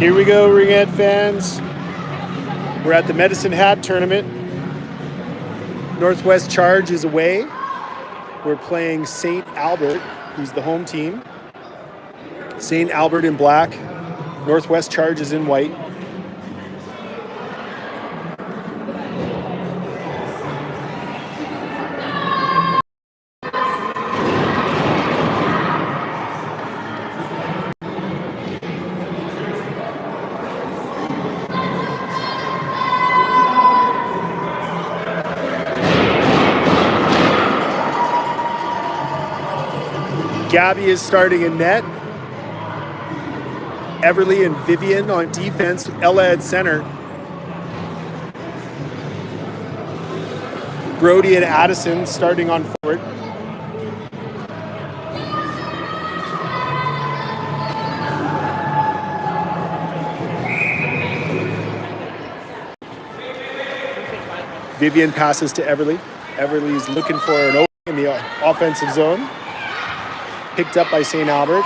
Here we go, Ringhead fans. We're at the Medicine Hat tournament. Northwest Charge is away. We're playing St. Albert, who's the home team. St. Albert in black. Northwest Charge is in white. Gabby is starting in net. Everly and Vivian on defense. Ella at center. Brody and Addison starting on forward. Vivian passes to Everly. Everly's looking for an opening in the offensive zone. Picked up by St. Albert.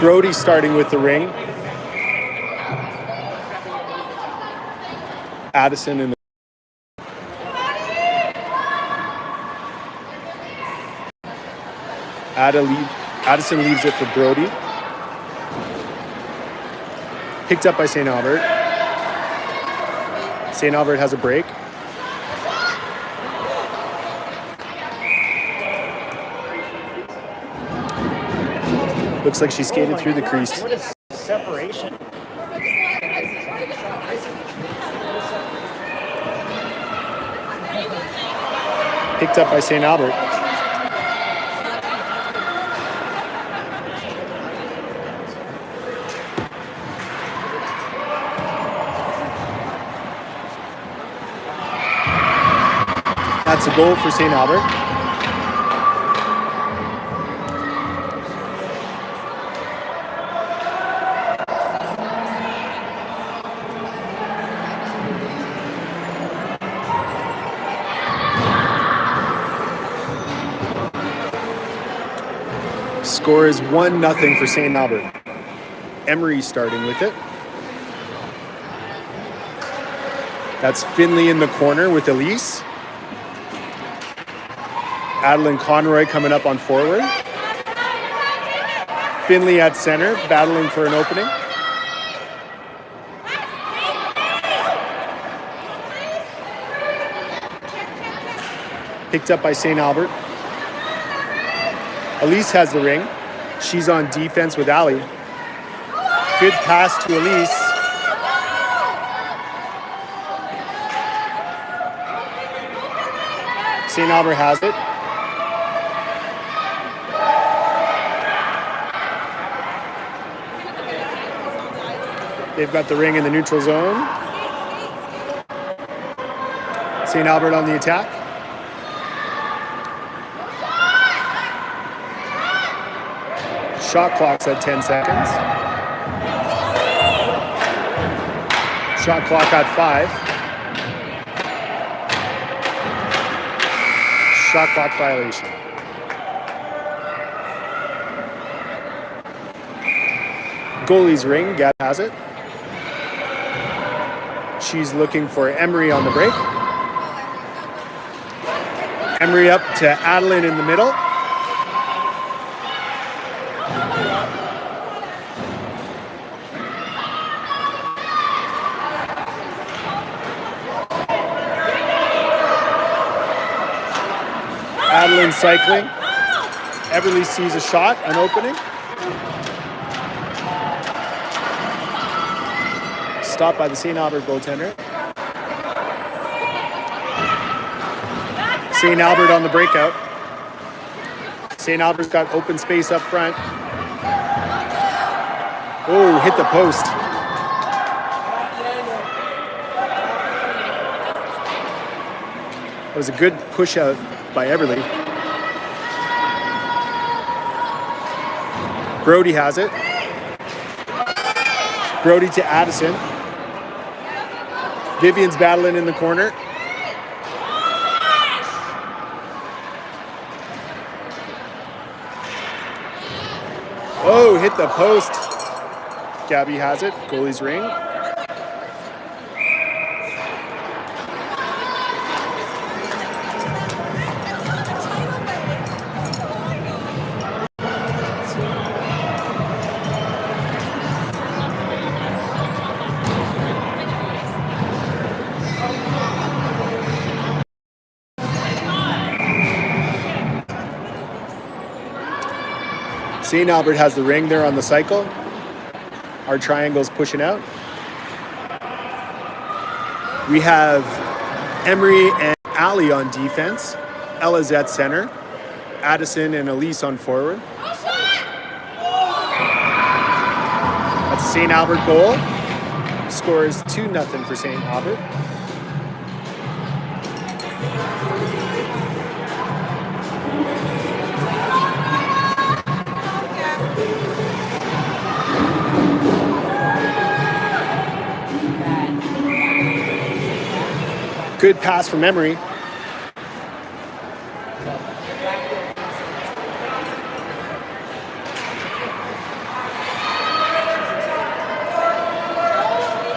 Brody starting with the ring. Addison in the Addison leaves it for Brody. Picked up by St. Albert. St. Albert has a break. Looks like she skated through the crease. What is separation? Picked up by St. Albert. That's a goal for St. Albert. Score is 1-0 for St. Albert. Emery starting with it. That's Finley in the corner with Elise. Adeline Conroy coming up on forward. Finley at center, battling for an opening. Picked up by St. Albert. Elise has the ring. She's on defense with Ali. Good pass to Elise. St. Albert has it. They've got the ring in the neutral zone. St. Albert on the attack. Shot clock's at 10 seconds. Shot clock at 5. Shot clock violation. Goalie's ring, Gab has it. She's looking for Emery on the break. Emery up to Adeline in the middle. Adeline cycling. Everly sees a shot, an opening. Stopped by the St. Albert goaltender. St. Albert on the breakout. St. Albert's got open space up front. Oh, hit the post. That was a good push out by Everly. Brody has it. Brody to Addison. Vivian's battling in the corner. Oh, hit the post. Gabby has it. Goalie's ring. St. Albert has the ring there on the cycle. Our triangle's pushing out. We have Emery and Ali on defense. Ella's at center. Addison and Elise on forward. That's a St. Albert goal. Score is 2-0 for St. Albert. Good pass from Emery.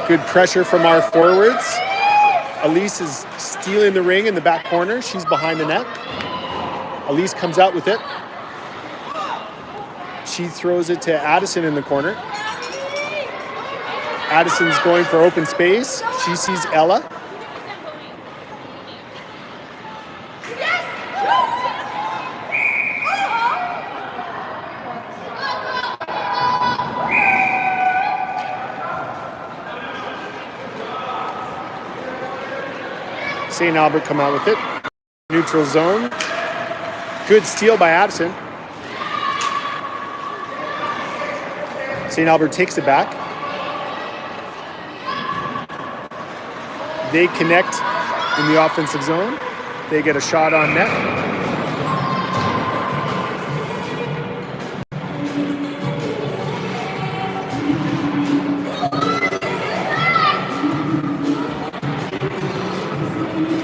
Good pressure from our forwards. Elise is stealing the ring in the back corner. She's behind the net. Elise comes out with it. She throws it to Addison in the corner. Addison's going for open space. She sees Ella. St. Albert come out with it. Neutral zone. Good steal by Addison. St. Albert takes it back. They connect in the offensive zone. They get a shot on net.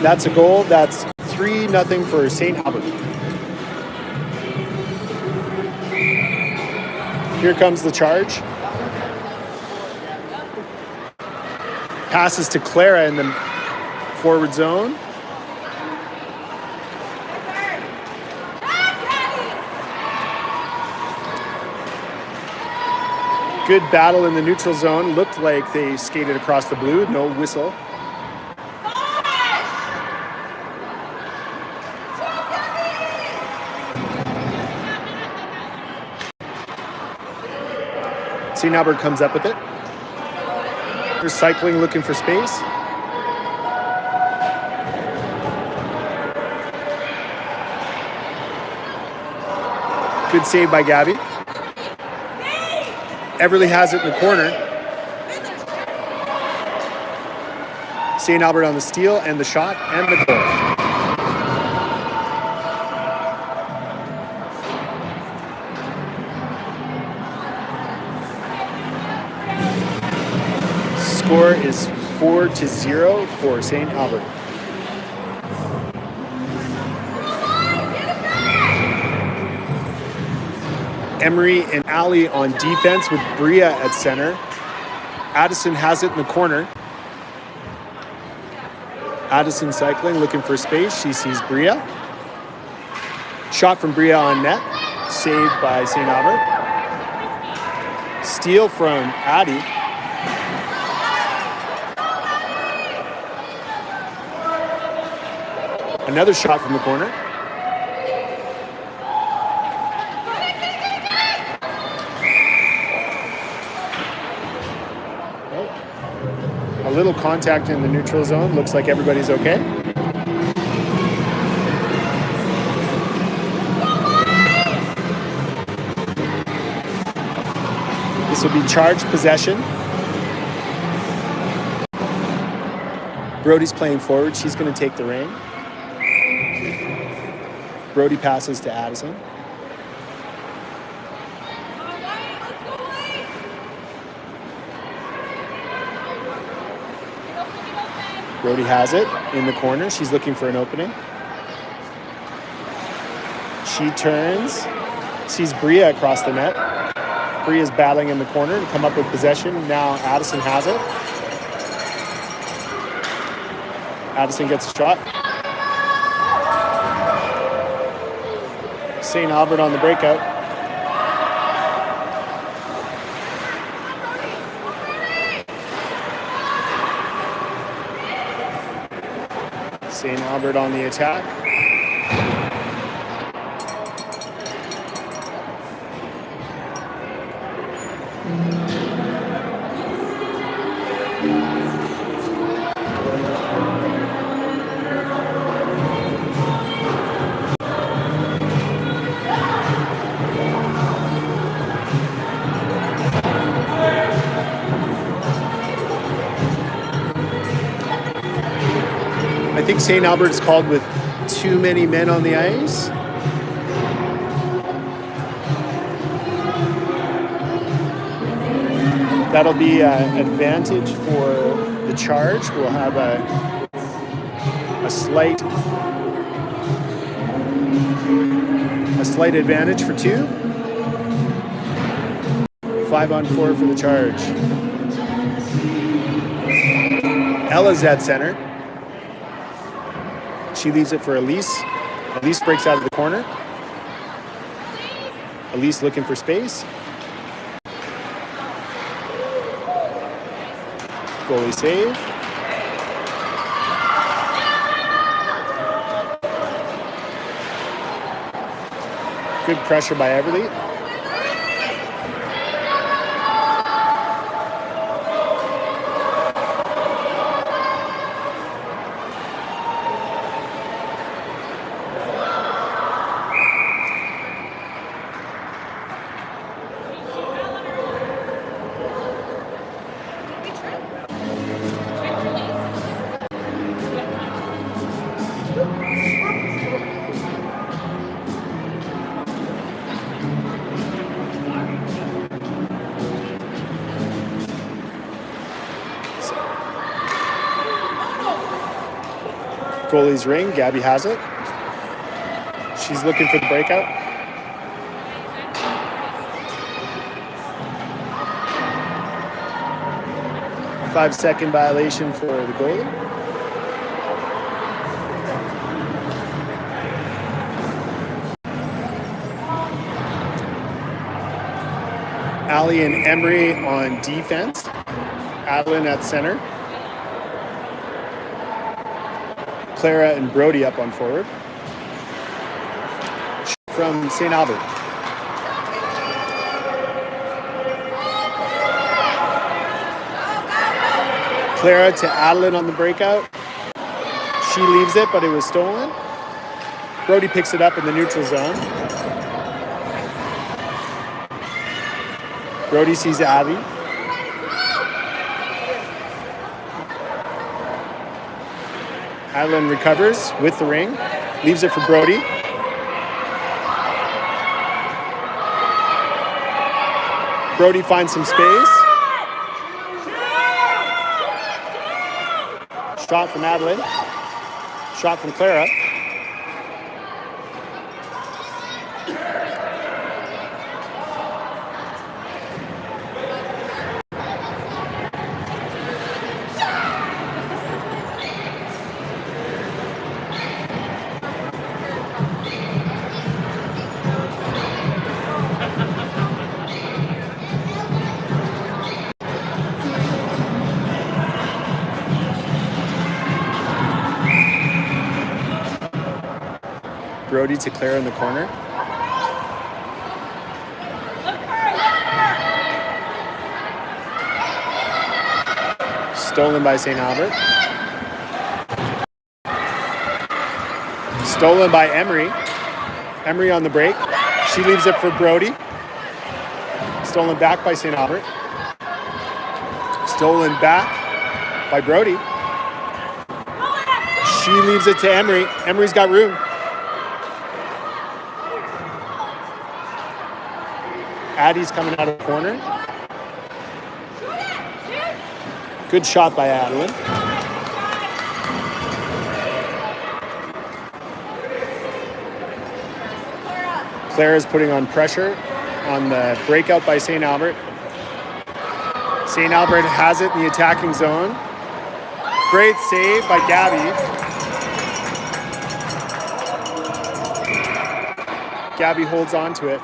That's a goal. That's 3-0 for St. Albert. Here comes the charge. Passes to Clara in the forward zone. Good battle in the neutral zone. Looked like they skated across the blue. No whistle. St. Albert comes up with it. They're cycling, looking for space. Good save by Gabby. Everly has it in the corner. St. Albert on the steal and the shot and the goal. Score is 4-0 for St. Albert. Emery and Ali on defense with Bria at center. Addison has it in the corner. Addison cycling, looking for space. She sees Bria. Shot from Bria on net. Saved by St. Albert. Steal from Addie. Another shot from the corner. A little contact in the neutral zone. Looks like everybody's okay. This will be charged possession. Brody's playing forward. She's going to take the rein. Brody passes to Addison. Brody has it in the corner. She's looking for an opening. She turns, sees Bria across the net. Bria's battling in the corner to come up with possession. Now Addison has it. Addison gets a shot. St. Albert on the breakout. St. Albert on the attack. I think St. Albert's called with too many men on the ice. That'll be an advantage for the Charge. We'll have a slight advantage for 2. 5-on-4 for the Charge. Ella's at center. She leaves it for Elise. Elise breaks out of the corner. Elise looking for space. Goalie save. Good pressure by Everly. Goalie's ring. Gabby has it. She's looking for the breakout. A 5-second violation for the goalie. Allie and Emery on defense. Adeline at center. Clara and Brody up on forward. From St. Albert. Clara to Adeline on the breakout. She leaves it, but it was stolen. Brody picks it up in the neutral zone. Brody sees Abby. Adeline recovers with the ring, leaves it for Brody. Brody finds some space. Shot from Adeline. Shot from Clara. Brody to Clara in the corner. Stolen by St. Albert. Stolen by Emery. Emery on the break. She leaves it for Brody. Stolen back by St. Albert. Stolen back by Brody. She leaves it to Emery. Emery's got room. Addie's coming out of the corner. Good shot by Adeline. Claire is putting on pressure on the breakout by St. Albert. St. Albert has it in the attacking zone. Great save by Gabby. Gabby holds on to it.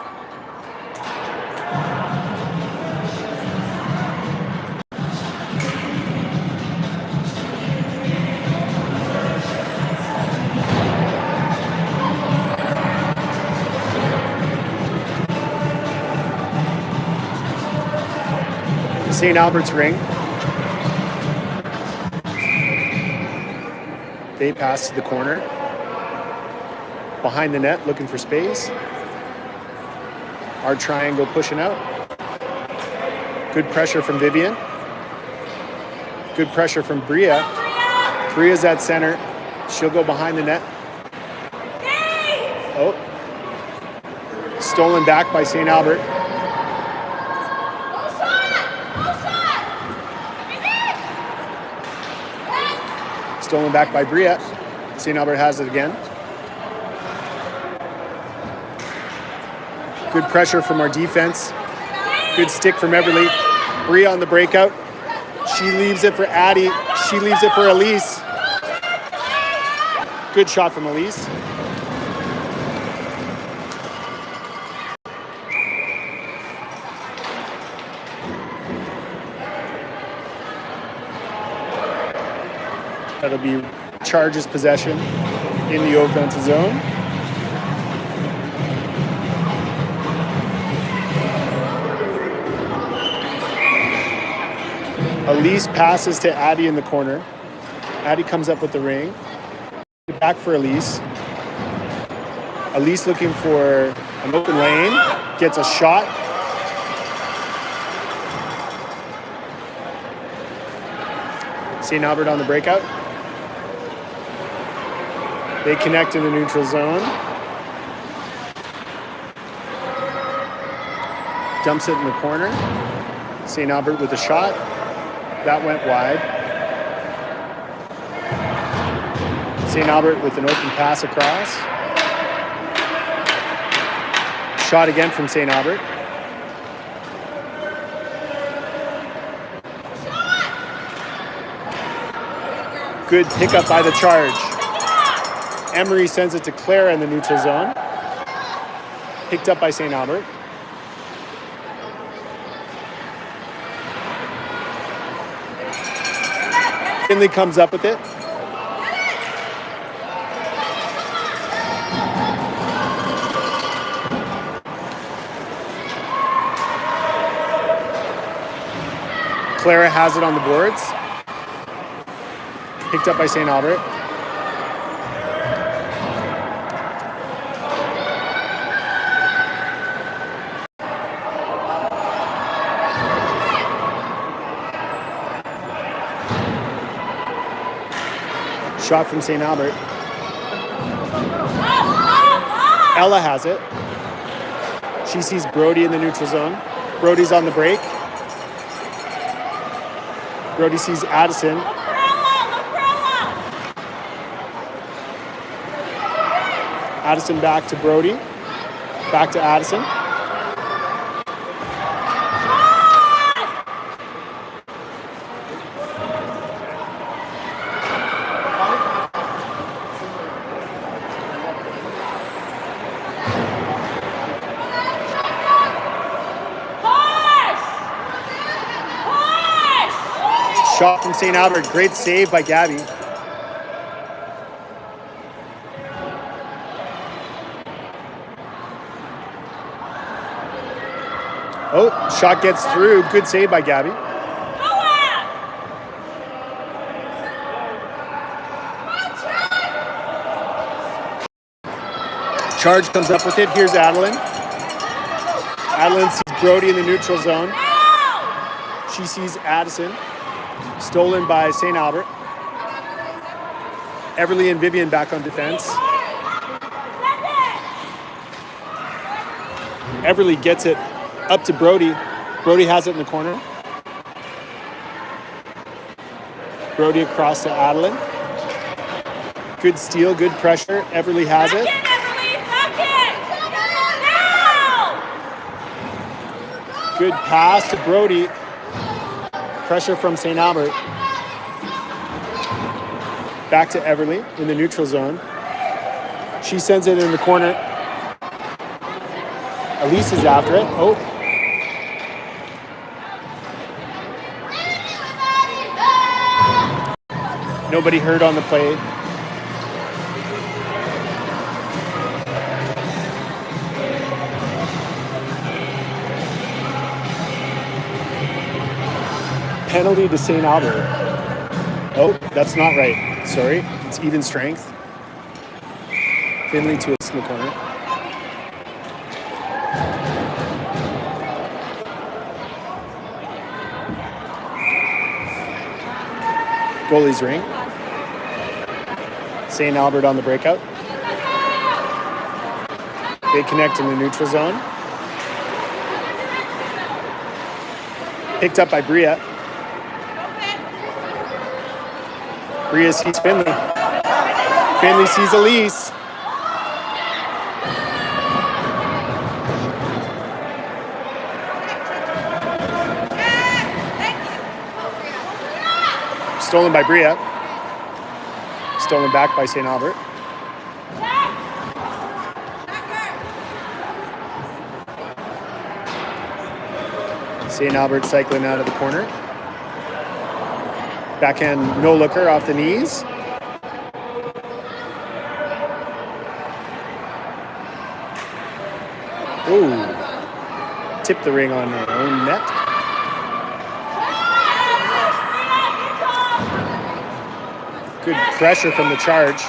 St. Albert's ring. They pass to the corner. Behind the net, looking for space. Our triangle pushing out. Good pressure from Vivian. Good pressure from Bria. Bria's at center. She'll go behind the net. Oh. Stolen back by St. Albert. Stolen back by Bria. St. Albert has it again. Good pressure from our defense. Good stick from Everly. Bria on the breakout. She leaves it for Addie. She leaves it for Elise. Good shot from Elise. That'll be Charges possession in the offensive zone. Elise passes to Addie in the corner. Addie comes up with the ring. Back for Elise. Elise looking for an open lane. Gets a shot. St. Albert on the breakout. They connect in the neutral zone. Dumps it in the corner. St. Albert with a shot. That went wide. St. Albert with an open pass across. Shot again from St. Albert. Good pickup by the Charge. Emery sends it to Claire in the neutral zone. Picked up by St. Albert. Finley comes up with it. Clara has it on the boards. Picked up by St. Albert. Shot from St. Albert. Ella has it. She sees Brody in the neutral zone. Brody's on the break. Brody sees Addison. Addison back to Brody. Back to Addison. Shot from St. Albert. Great save by Gabby. Oh, shot gets through. Good save by Gabby. Charge comes up with it. Here's Adeline. Adeline sees Brody in the neutral zone. She sees Addison. Stolen by St. Albert. Everly and Vivian back on defense. Everly gets it up to Brody. Brody has it in the corner. Brody across to Adeline. Good steal, good pressure. Everly has it. Good pass to Brody. Pressure from St. Albert. Back to Everly in the neutral zone. She sends it in the corner. Elise is after it. Oh. Nobody hurt on the play. Penalty to St. Albert. Oh, that's not right. Sorry. It's even strength. Finley to us in the corner. Goalie's ring. St. Albert on the breakout. They connect in the neutral zone. Picked up by Bria. Bria sees Finley. Finley sees Elise. Stolen by Bria. Stolen back by St. Albert. St. Albert cycling out of the corner. Backhand no looker off the knees. Ooh. Tipped the ring on her own net. Good pressure from the charge.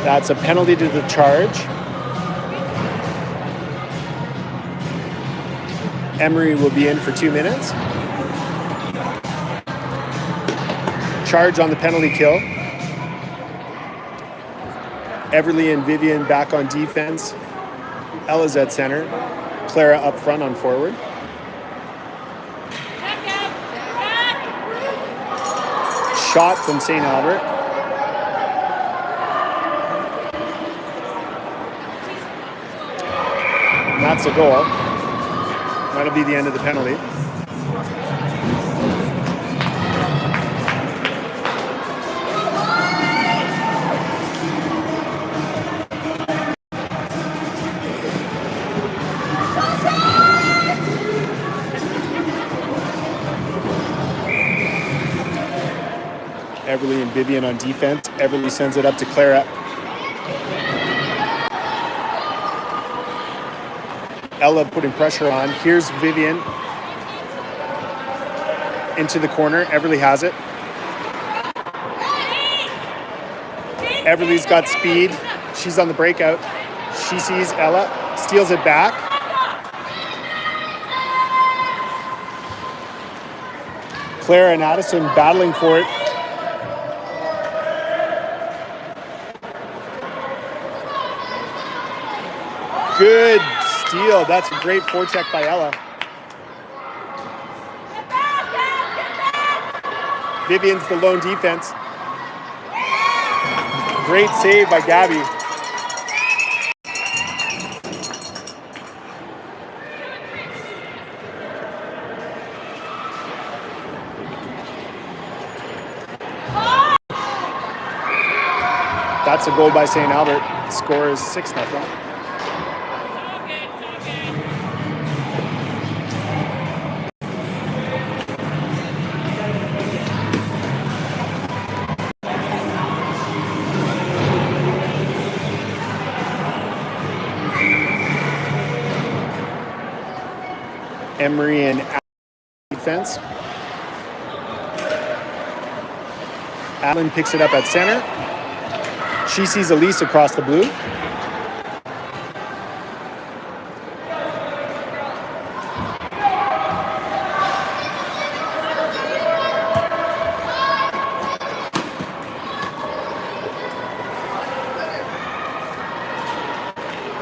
That's a penalty to the charge. Emery will be in for 2 minutes. Charge on the penalty kill. Everly and Vivian back on defense. Ella's at center. Clara up front on forward. Shot from St. Albert. And that's a goal. That'll be the end of the penalty. Everly and Vivian on defense. Everly sends it up to Clara. Ella putting pressure on. Here's Vivian into the corner. Everly has it. Everly's got speed. She's on the breakout. She sees Ella, steals it back. Clara and Addison battling for it. Good steal. That's a great forecheck by Ella. Vivian's the lone defense. Great save by Gabby. That's a goal by St. Albert. Score is 6-0. Emery and defense. Allen picks it up at center. She sees Elise across the blue.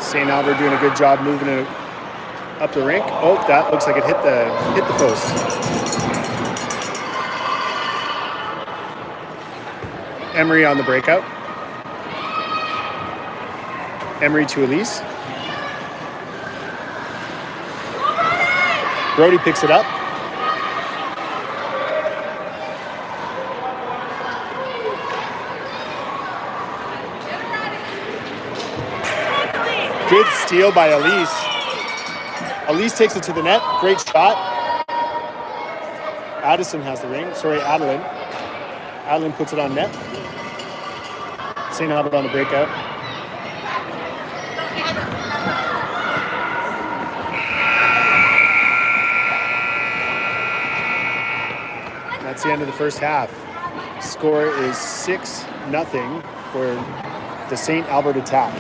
St. Albert doing a good job moving it up the rink. Oh, that looks like it hit the post. Emery on the breakout. Emery to Elise. Brody picks it up. Good steal by Elise. Elise takes it to the net. Great shot. Addison has the ring. Sorry, Adeline. Adeline puts it on net. St. Albert on the breakout. That's the end of the first half. Score is 6-0 for the St. Albert attack.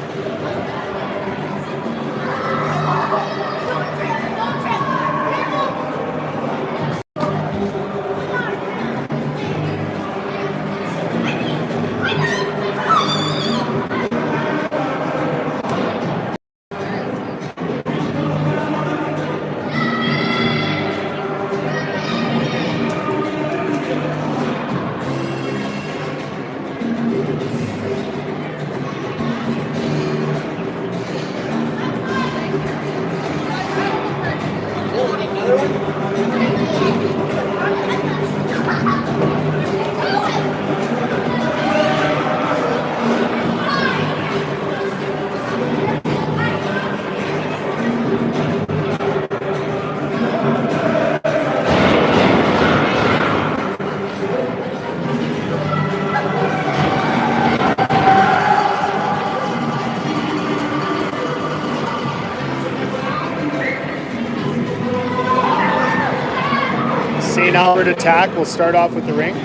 St. Albert attack will start off with the ring.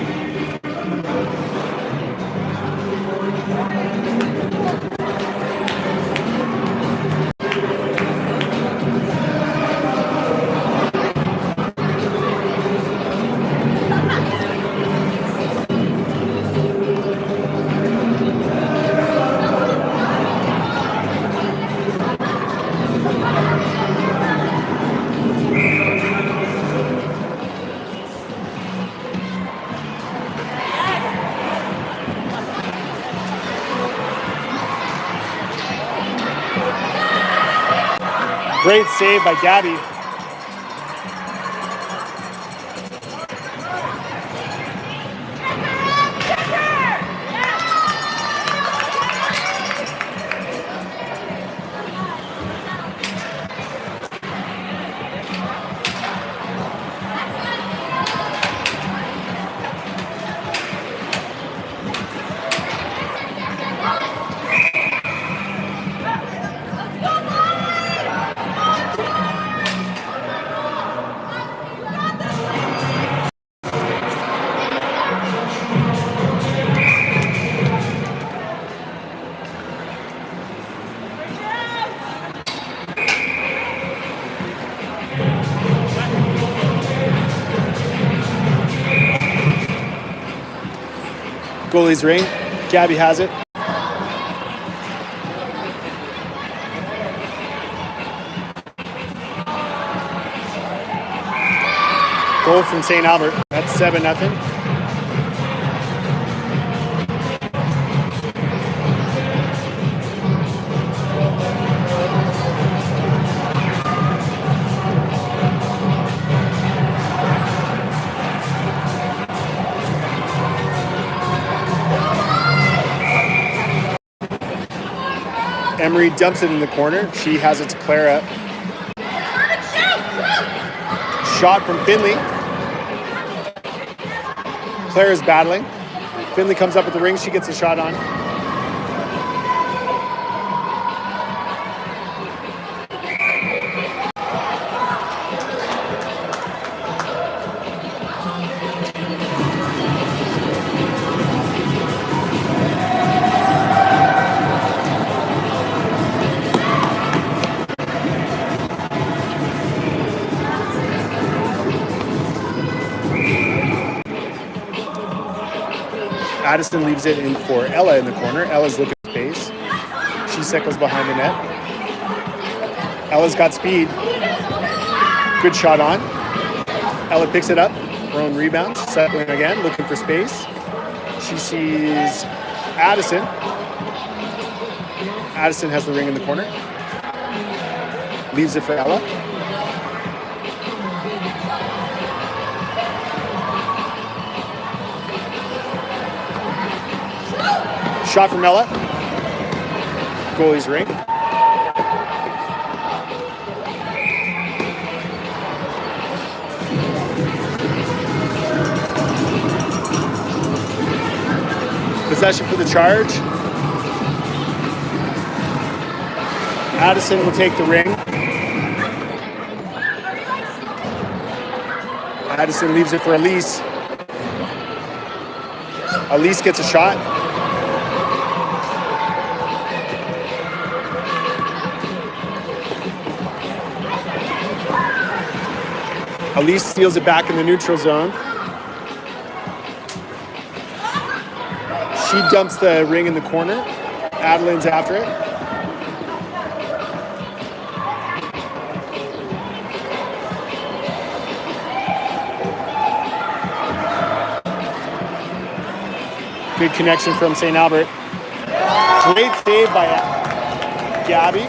Great save by Gabby. Goalie's ring. Gabby has it. Goal from St. Albert. That's 7-0. Emery dumps it in the corner. She has it to Clara. Shot from Finley. Clara's battling. Finley comes up with the ring. She gets a shot on. Addison leaves it in for Ella in the corner. Ella's looking for space. She cycles behind the net. Ella's got speed. Good shot on. Ella picks it up. Her own rebound. Cycling again, looking for space. She sees Addison. Addison has the ring in the corner. Leaves it for Ella. Shot from Ella. Goalie's ring. Possession for the Charge. Addison will take the ring. Addison leaves it for Elise. Elise gets a shot. Elise steals it back in the neutral zone. She dumps the ring in the corner. Adeline's after it. Good connection from St. Albert. Great save by Gabby.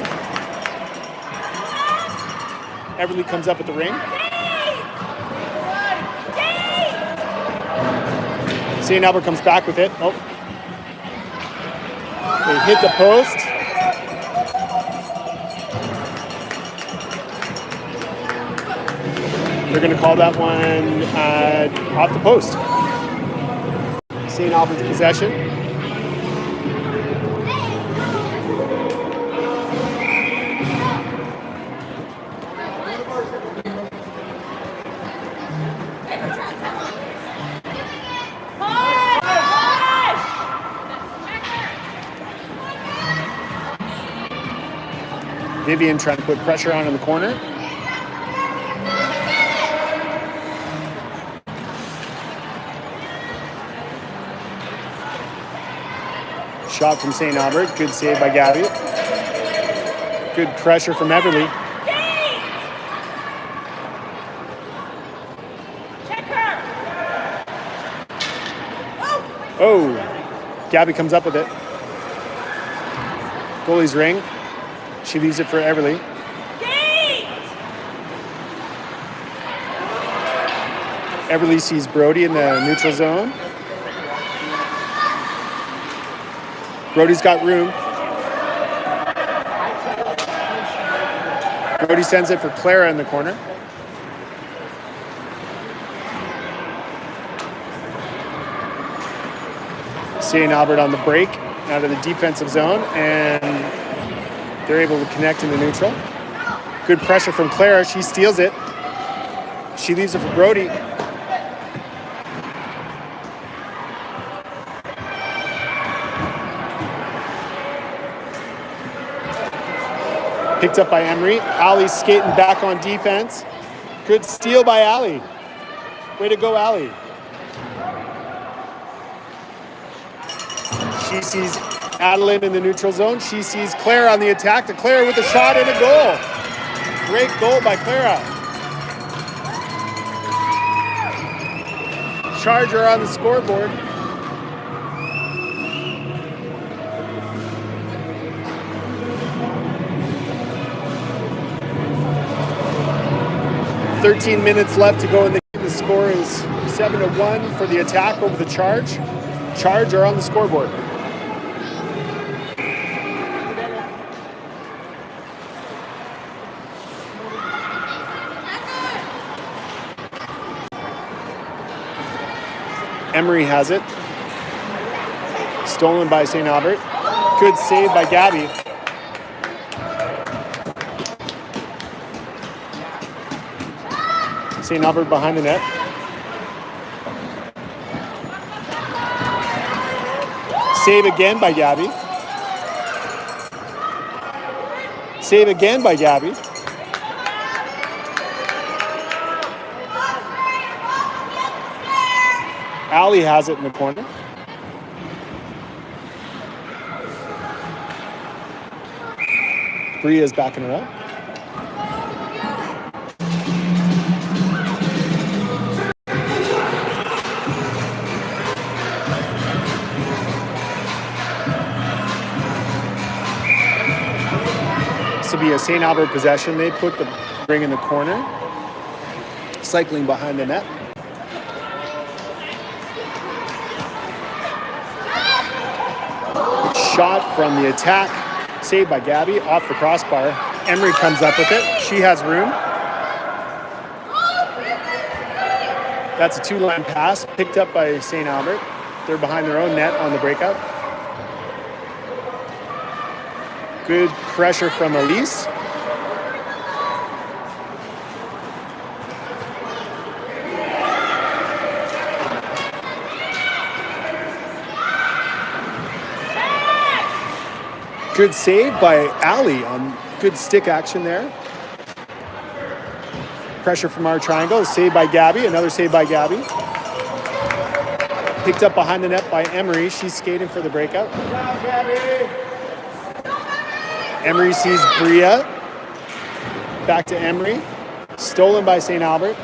Everly comes up with the ring. St. Albert comes back with it. Oh. They hit the post. They're going to call that one off the post. St. Albert's possession. Vivian trying to put pressure on in the corner. Shot from St. Albert. Good save by Gabby. Good pressure from Everly. Oh, Gabby comes up with it. Goalie's ring. She leaves it for Everly. Everly sees Brody in the neutral zone. Brody's got room. Brody sends it for Clara in the corner. St. Albert on the break out of the defensive zone, and they're able to connect in the neutral. Good pressure from Clara. She steals it. She leaves it for Brody. Picked up by Emery. Allie's skating back on defense. Good steal by Allie. Way to go, Allie. She sees Adeline in the neutral zone. She sees Clara on the attack. To Clara with a shot and a goal. Great goal by Clara. Charger on the scoreboard. "13 minutes left to go in the game. The score is 7-1 for the attack over the Charge. Charge are on the scoreboard. Emery has it. Stolen by St. Albert. Good save by Gabby. St. Albert behind the net. Save again by Gabby. Save again by Gabby. Allie has it in the corner. Bria's backing her up. This will be a St. Albert possession. They put the ring in the corner, cycling behind the net. Shot from the attack, saved by Gabby, off the crossbar. Emery comes up with it. She has room. That's a two-line pass, picked up by St. Albert. They're behind their own net on the breakout. Good pressure from Elise. Good save by Ali on good stick action there. Pressure from our triangle, save by Gabby, another save by Gabby. Picked up behind the net by Emery. She's skating for the breakout. Emery sees Bria. Back to Emery. Stolen by St. Albert.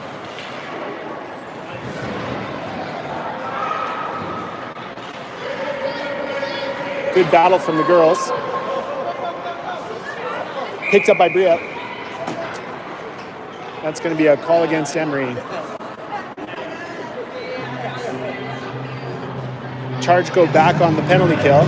Good battle from the girls. Picked up by Bria. That's going to be a call against Emery. Charge go back on the penalty kill.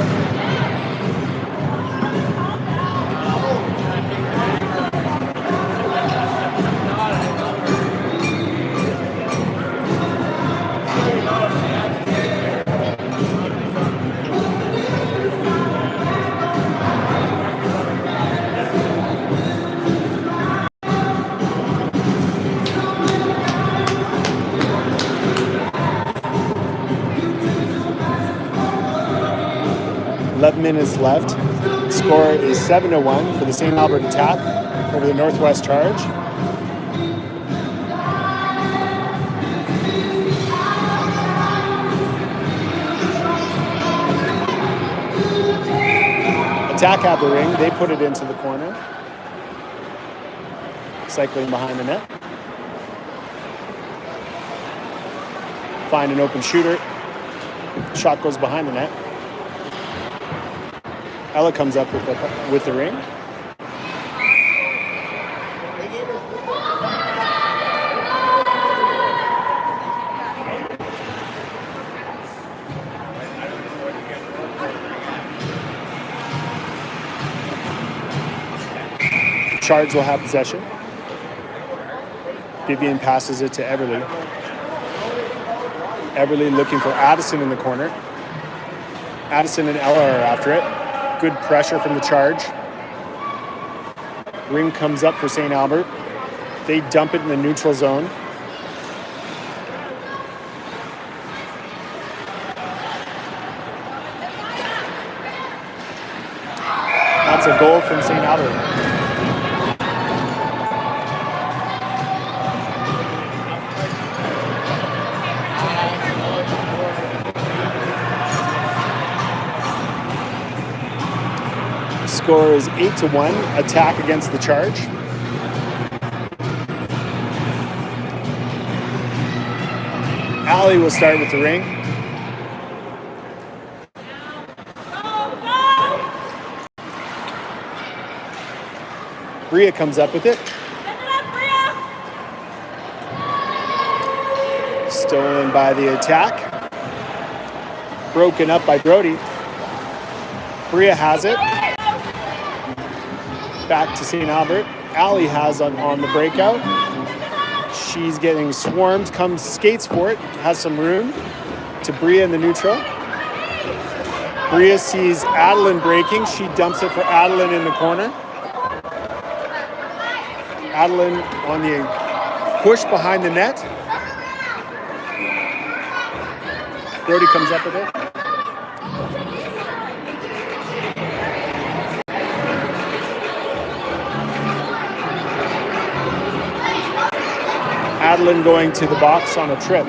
Minutes left. Score is 7-1 for the St. Albert attack over the Northwest Charge. Attack have the ring. They put it into the corner. Cycling behind the net. Find an open shooter. Shot goes behind the net. Ella comes up with the ring. Charge will have possession. Vivian passes it to Everly. Everly looking for Addison in the corner. Addison and Ella are after it. Good pressure from the Charge. Ring comes up for St. Albert. They dump it in the neutral zone. That's a goal from St. Albert. Score is 8-1. Attack against the Charge. Ali will start with the ring. Bria comes up with it. Stolen by the attack. Broken up by Brody. Bria has it. Back to St. Albert. Ali has on the breakout. She's getting swarmed, skates for it, has some room to Bria in the neutral. Bria sees Adeline breaking. She dumps it for Adeline in the corner. Adeline on the push behind the net. Brody comes up with it. Adeline going to the box on a trip.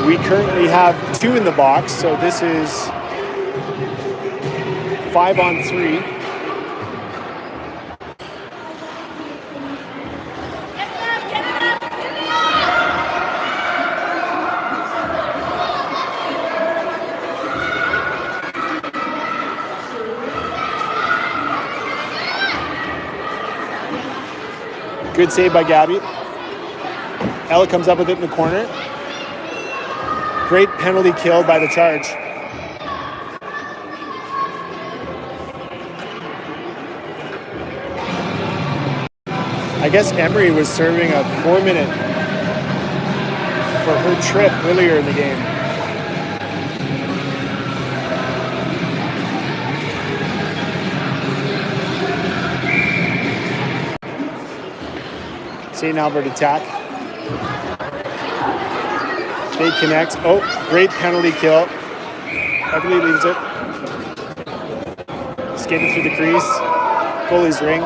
We currently have 2 in the box, so this is 5-on-3. Good save by Gabby. Ella comes up with it in the corner. Great penalty kill by the Charge. I guess Emery was serving a 4-minute for her trip earlier in the game. St. Albert attack. They connect. Oh, great penalty kill. Everly leaves it. Skated through the crease. Goalie's ring.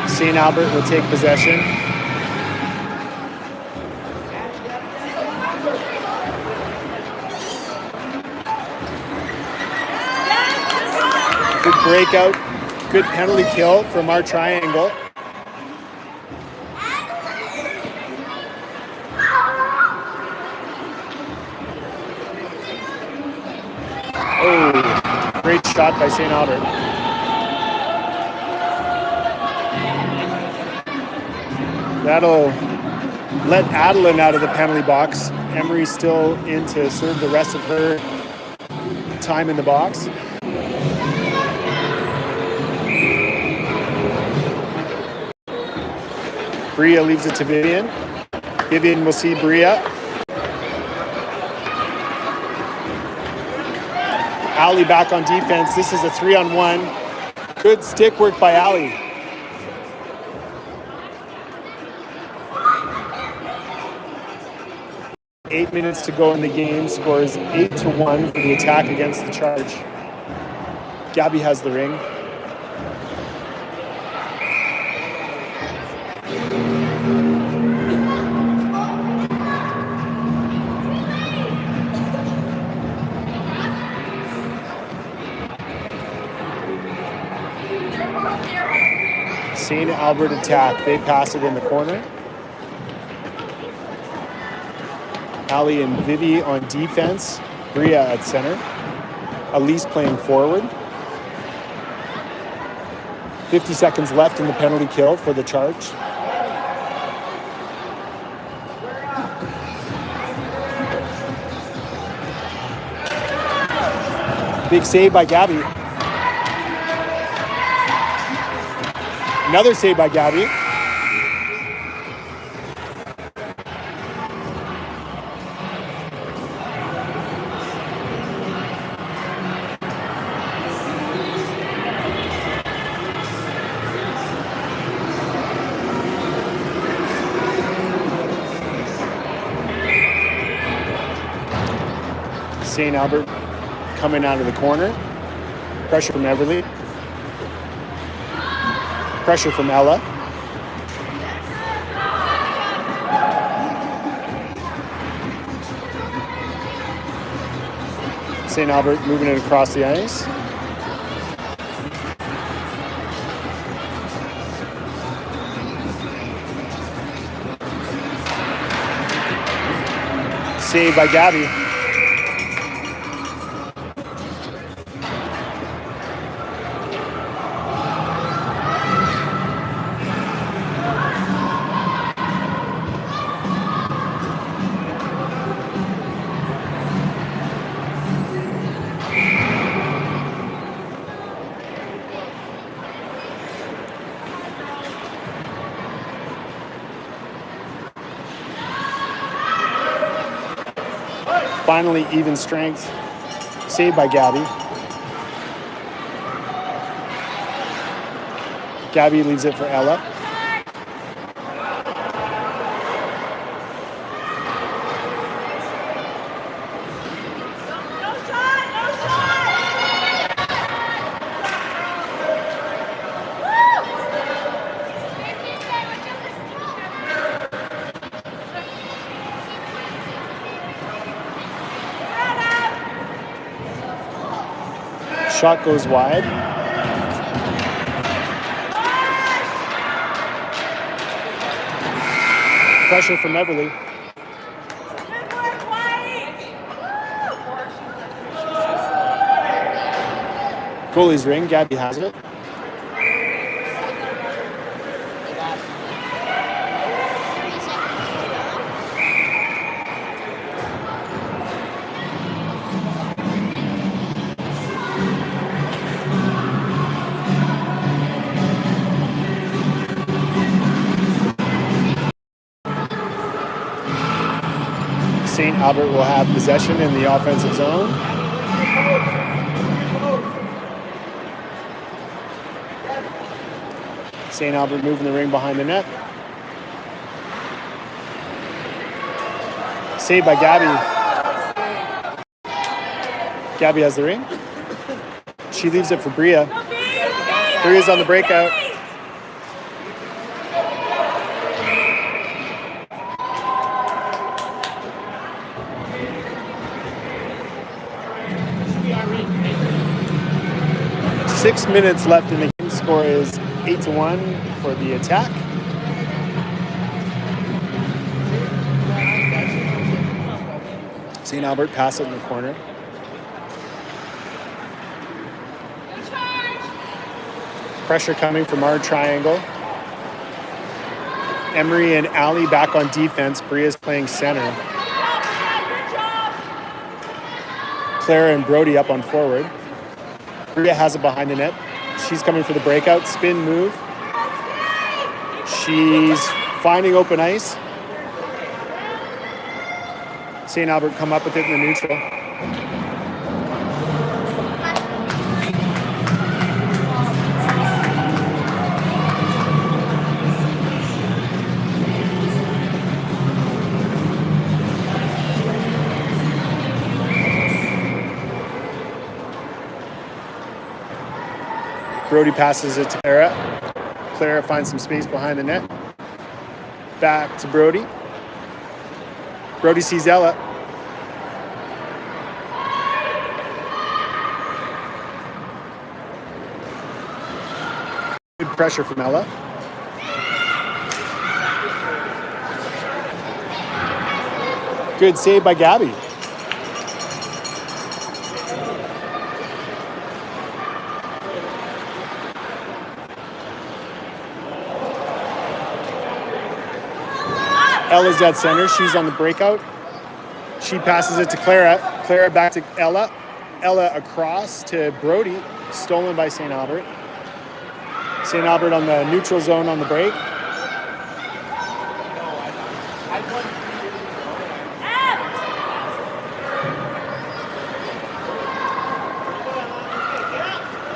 St. Albert will take possession. Good breakout. Good penalty kill from our triangle. Oh, great shot by St. Albert. That'll let Adeline out of the penalty box. Emery still in to serve the rest of her time in the box. Bria leaves it to Vivian. Vivian will see Bria. Ali back on defense. This is a 3-on-1. Good stick work by Ali. Eight minutes to go in the game. Scores 8-1 for the attack against the Charge. Gabby has the ring. St. Albert attack. They pass it in the corner. Ali and Vivi on defense. Bria at center. Elise playing forward. 50 seconds left in the penalty kill for the Charge. Big save by Gabby. Another save by Gabby. St. Albert coming out of the corner. Pressure from Everly. Pressure from Ella. St. Albert moving it across the ice. Saved by Gabby. Finally, even strength. Saved by Gabby. Gabby leaves it for Ella. Shot goes wide. Pressure from Everly. Goalie's ring, Gabby has it. St. Albert will have possession in the offensive zone. St. Albert moving the ring behind the net. Saved by Gabby. Gabby has the ring. She leaves it for Bria. Bria's on the breakout. Six minutes left in the game. Score is 8-1 for the attack. St. Albert pass it in the corner. Pressure coming from our triangle. Emery and Ali back on defense. Bria's playing center. Clara and Brody up on forward. Bria has it behind the net. She's coming for the breakout. Spin move. She's finding open ice. St. Albert come up with it in the neutral. Brody passes it to Clara. Clara finds some space behind the net. Back to Brody. Brody sees Ella. Good pressure from Ella. Good save by Gabby. Ella's at center. She's on the breakout. She passes it to Clara. Clara back to Ella. Ella across to Brody. Stolen by St. Albert. St. Albert on the neutral zone on the break.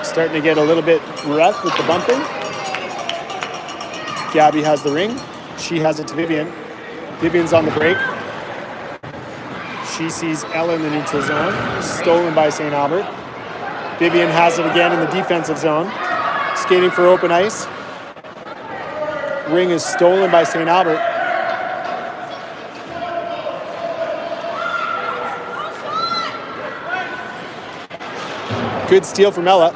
Starting to get a little bit rough with the bumping. Gabby has the ring. She has it to Vivian. Vivian's on the break. She sees Ella in the neutral zone. Stolen by St. Albert. Vivian has it again in the defensive zone. Skating for open ice. Ring is stolen by St. Albert. Good steal from Ella.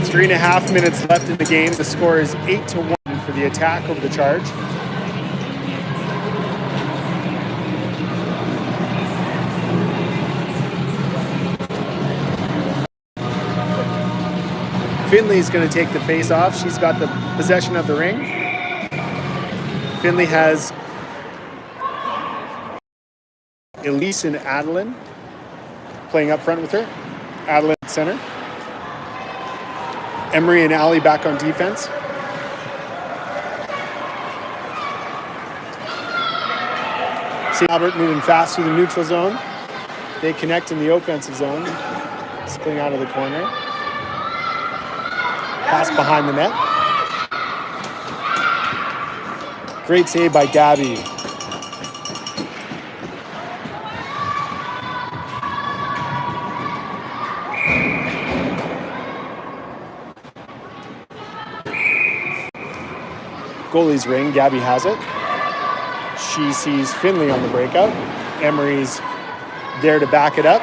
Three and a half minutes left in the game. The score is 8-1 for the attack over the Charge. Finley's going to take the face off. She's got the possession of the ring. Finley has Elise and Adeline playing up front with her. Adeline at center. Emery and Ali back on defense. St. Albert moving fast through the neutral zone. They connect in the offensive zone. Spilling out of the corner. Pass behind the net. Great save by Gabby. Goalie's ring, Gabby has it. She sees Finley on the breakout. Emery's there to back it up.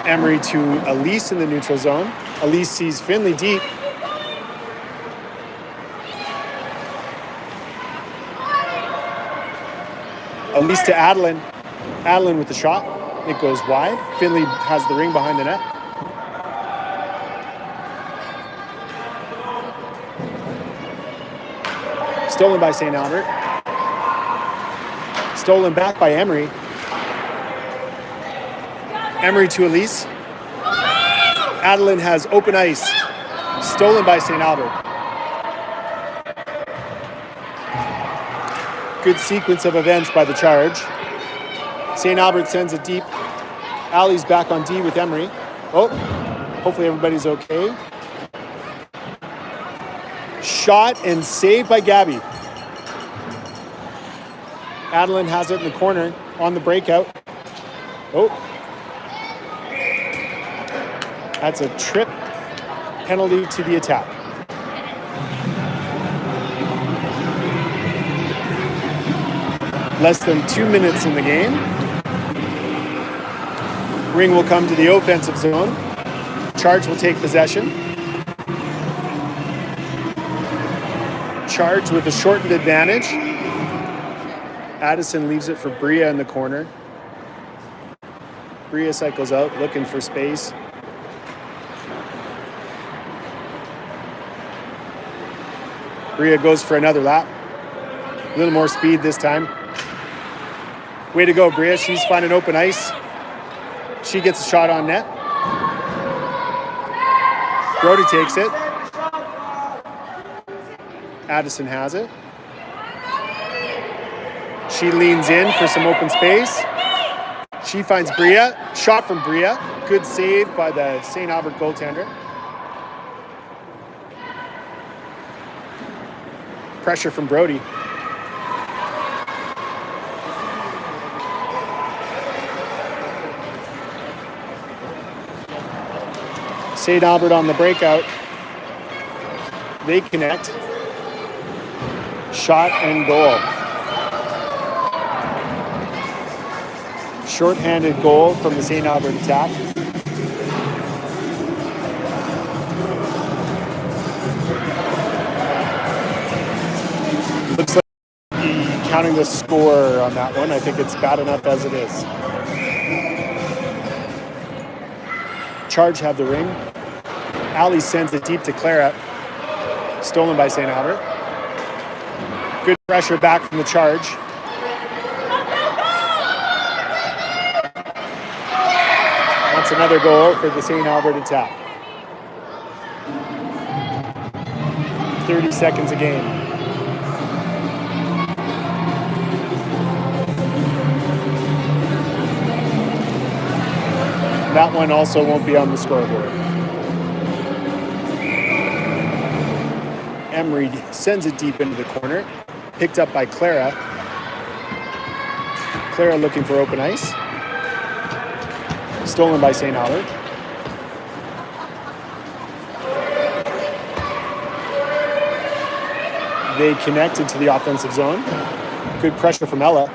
Emery to Elise in the neutral zone. Elise sees Finley deep. Elise to Adeline. Adeline with the shot. It goes wide. Finley has the ring behind the net. Stolen by St. Albert. Stolen back by Emery. Emery to Elise. Adeline has open ice. Stolen by St. Albert. Good sequence of events by the Charge. St. Albert sends it deep. Allie's back on D with Emery. Oh, hopefully everybody's okay. Shot and saved by Gabby. Adeline has it in the corner on the breakout. Oh. That's a trip penalty to the attack. Less than 2 minutes in the game. Ring will come to the offensive zone. Charge will take possession. Charge with a shortened advantage. Addison leaves it for Bria in the corner. Bria cycles out, looking for space. Bria goes for another lap. A little more speed this time. Way to go, Bria. She's finding open ice. She gets a shot on net. Brody takes it. Addison has it. She leans in for some open space. She finds Bria. Shot from Bria. Good save by the St. Albert goaltender. Pressure from Brody. St. Albert on the breakout. They connect. Shot and goal. Short-handed goal from the St. Albert attack. Looks like counting the score on that one. I think it's bad enough as it is. Charge have the ring. Allie sends it deep to Clara. Stolen by St. Albert. Good pressure back from the Charge. That's another goal for the St. Albert attack. 30 seconds a game. That one also won't be on the scoreboard. Emery sends it deep into the corner. Picked up by Clara. Clara looking for open ice. Stolen by St. Albert. They connect into the offensive zone. Good pressure from Ella.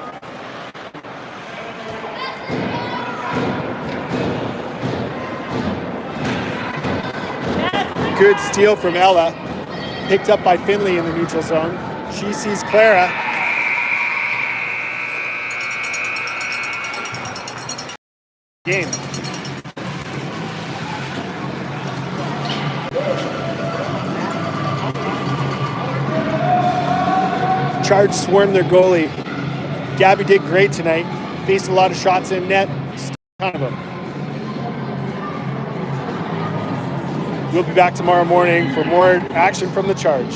Good steal from Ella. Picked up by Finley in the neutral zone. She sees Clara. Game. Charge swarmed their goalie. Gabby did great tonight. Faced a lot of shots in net. Ton of them. We'll be back tomorrow morning for more action from the Charge.